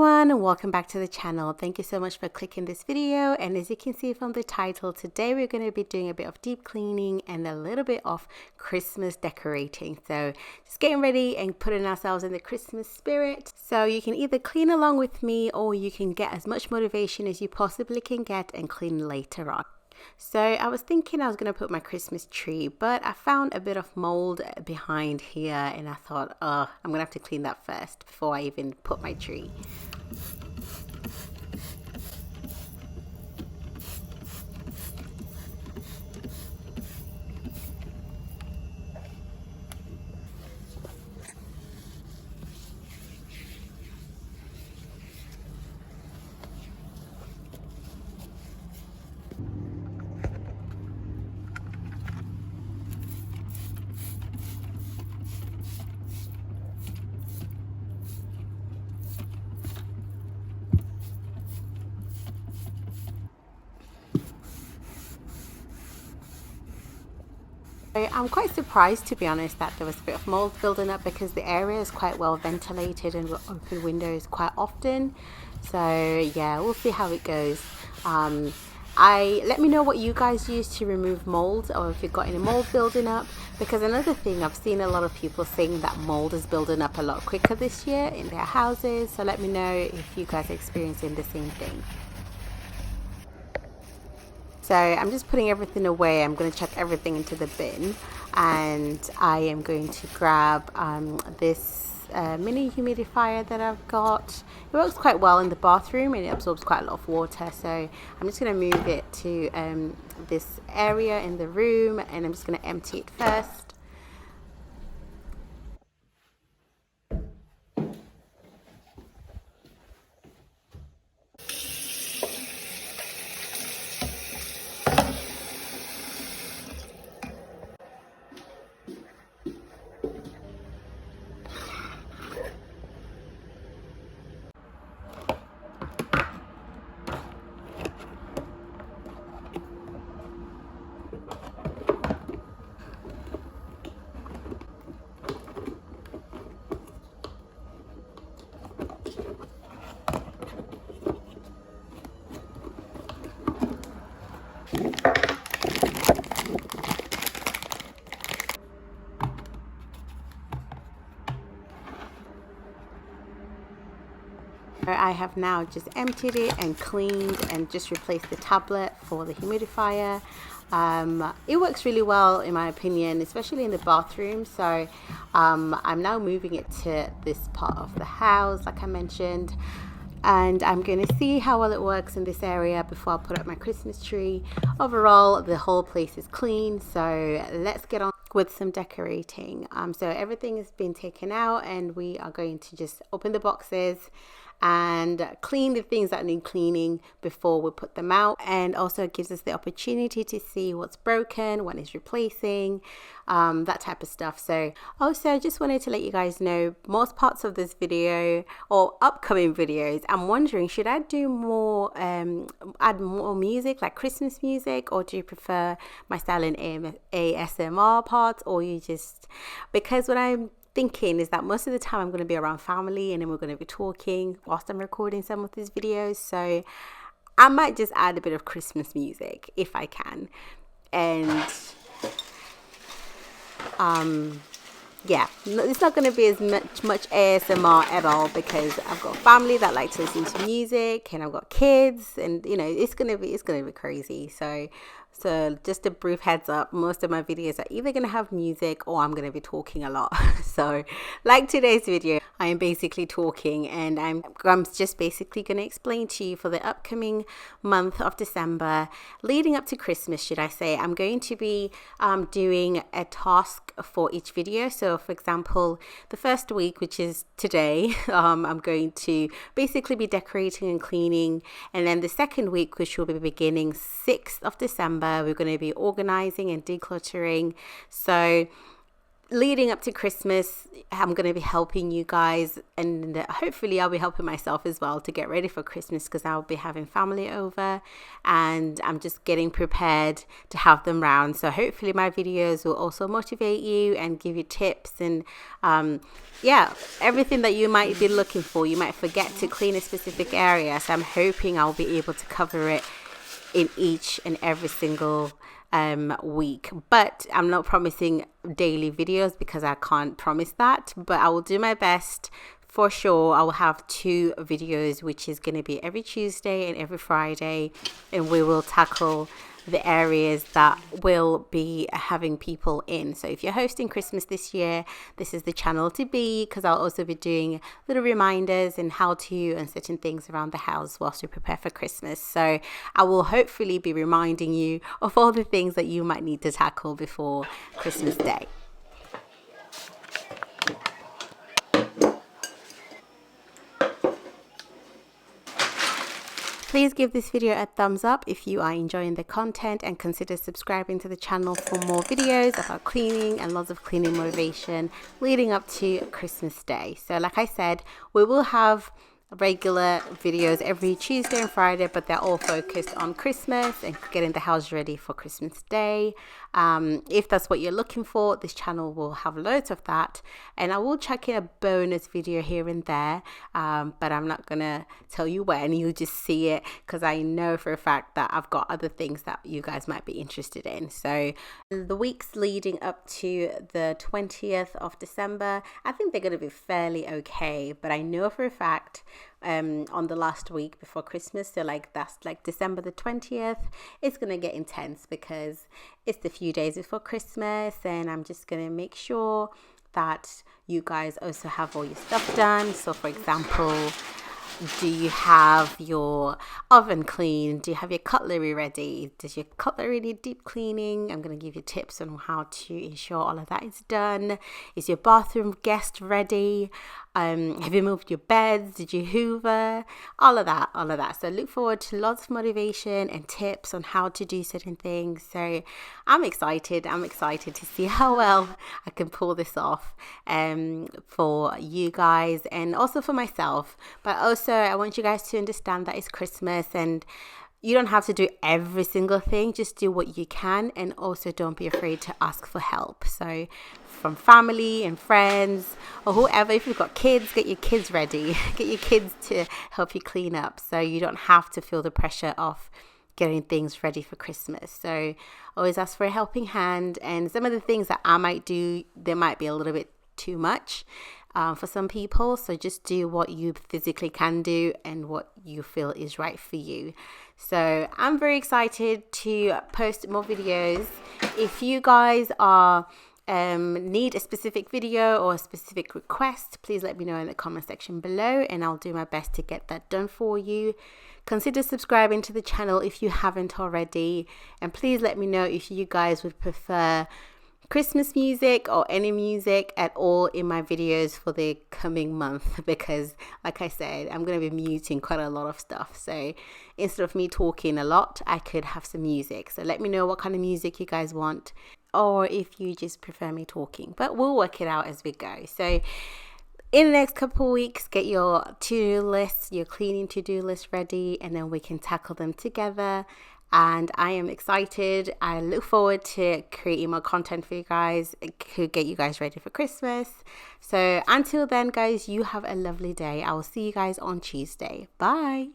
everyone, and welcome back to the channel. Thank you so much for clicking this video, and as you can see from the title, today we're going to be doing a bit of deep cleaning and a little bit of Christmas decorating. So just getting ready and putting ourselves in the Christmas spirit. So you can either clean along with me or you can get as much motivation as you possibly can get and clean later on. So I was thinking I was going to put my Christmas tree, but I found a bit of mold behind here and I thought, I'm going to have to clean that first before I even put my tree. I'm quite surprised, to be honest, that there was a bit of mold building up because the area is quite well ventilated and we'll open windows quite often. So yeah, we'll see how it goes. Let me know what you guys use to remove mold, or if you've got any mold building up, because another thing, I've seen a lot of people saying that mold is building up a lot quicker this year in their houses. So let me know if you guys are experiencing the same thing. So I'm just putting everything away. I'm going to chuck everything into the bin, and I am going to grab this mini humidifier that I've got. It works quite well in the bathroom and it absorbs quite a lot of water. So I'm just going to move it to this area in the room, and I'm just going to empty it first. I have now just emptied it and cleaned and just replaced the tablet for the humidifier. It works really well in my opinion, especially in the bathroom. So I'm now moving it to this part of the house, like I mentioned, and I'm going to see how well it works in this area before I put up my Christmas tree. Overall, the whole place is clean, so let's get on with some decorating. So everything has been taken out, and we are going to just open the boxes and clean the things that need cleaning before we put them out. And also it gives us the opportunity to see what's broken, what is replacing, that type of stuff. So also I just wanted to let you guys know, most parts of this video or upcoming videos, I'm wondering, should I do more add more music, like Christmas music, or do you prefer my style in ASMR parts, or you just, because what I'm thinking is that most of the time I'm going to be around family and then we're going to be talking whilst I'm recording some of these videos. So I might just add a bit of Christmas music if I can. And yeah, it's not going to be as much ASMR at all, because I've got family that like to listen to music, and I've got kids, and you know, it's gonna be crazy. So just a brief heads up, most of my videos are either going to have music or I'm going to be talking a lot. So like today's video, I am basically talking, and I'm just basically going to explain to you for the upcoming month of December, leading up to Christmas, should I say, I'm going to be doing a task for each video. So for example, the first week, which is today, I'm going to basically be decorating and cleaning, and then the second week, which will be beginning 6th of December, we're going to be organizing and decluttering. So leading up to Christmas, I'm going to be helping you guys, and hopefully I'll be helping myself as well to get ready for Christmas, because I'll be having family over and I'm just getting prepared to have them round. So hopefully my videos will also motivate you and give you tips and yeah, everything that you might be looking for. You might forget to clean a specific area, so I'm hoping I'll be able to cover it in each and every single week. But I'm not promising daily videos because I can't promise that, but I will do my best. For sure, I will have 2 videos, which is going to be every Tuesday and every Friday, and we will tackle the areas that will be having people in. So if you're hosting Christmas this year, this is the channel to be, because I'll also be doing little reminders and how to and certain things around the house whilst we prepare for Christmas. So I will hopefully be reminding you of all the things that you might need to tackle before Christmas Day. Please give this video a thumbs up if you are enjoying the content, and consider subscribing to the channel for more videos about cleaning and lots of cleaning motivation leading up to Christmas Day. So like I said, we will have regular videos every Tuesday and Friday, but they're all focused on Christmas and getting the house ready for Christmas Day. If that's what you're looking for, this channel will have loads of that, and I will check in a bonus video here and there, but I'm not gonna tell you when. You'll just see it, because I know for a fact that I've got other things that you guys might be interested in. So the weeks leading up to the 20th of December, I think they're gonna be fairly okay, but I know for a fact on the last week before Christmas, so like that's like December the 20th, it's gonna get intense because it's the few days before Christmas, and I'm just gonna make sure that you guys also have all your stuff done. So for example, do you have your oven clean? Do you have your cutlery ready? Does your cutlery need deep cleaning? I'm going to give you tips on how to ensure all of that is done. Is your bathroom guest ready? Have you moved your beds? Did you hoover? All of that. So look forward to lots of motivation and tips on how to do certain things. So I'm excited to see how well I can pull this off for you guys and also for myself. But also I want you guys to understand that it's Christmas, and you don't have to do every single thing. Just do what you can, and also don't be afraid to ask for help. So from family and friends or whoever, if you've got kids, get your kids ready. Get your kids to help you clean up, so you don't have to feel the pressure of getting things ready for Christmas. So always ask for a helping hand. And some of the things that I might do, they might be a little bit too much for some people, so just do what you physically can do and what you feel is right for you. So I'm very excited to post more videos. If you guys are need a specific video or a specific request, please let me know in the comment section below, and I'll do my best to get that done for you. Consider subscribing to the channel if you haven't already, and please let me know if you guys would prefer Christmas music or any music at all in my videos for the coming month, because like I said, I'm going to be muting quite a lot of stuff. So instead of me talking a lot, I could have some music. So let me know what kind of music you guys want, or if you just prefer me talking, but we'll work it out as we go. So in the next couple of weeks, get your to-do lists, your cleaning to-do list ready, and then we can tackle them together. And I am excited. I look forward to creating more content for you guys to get you guys ready for Christmas. So until then, guys, you have a lovely day. I will see you guys on Tuesday. Bye.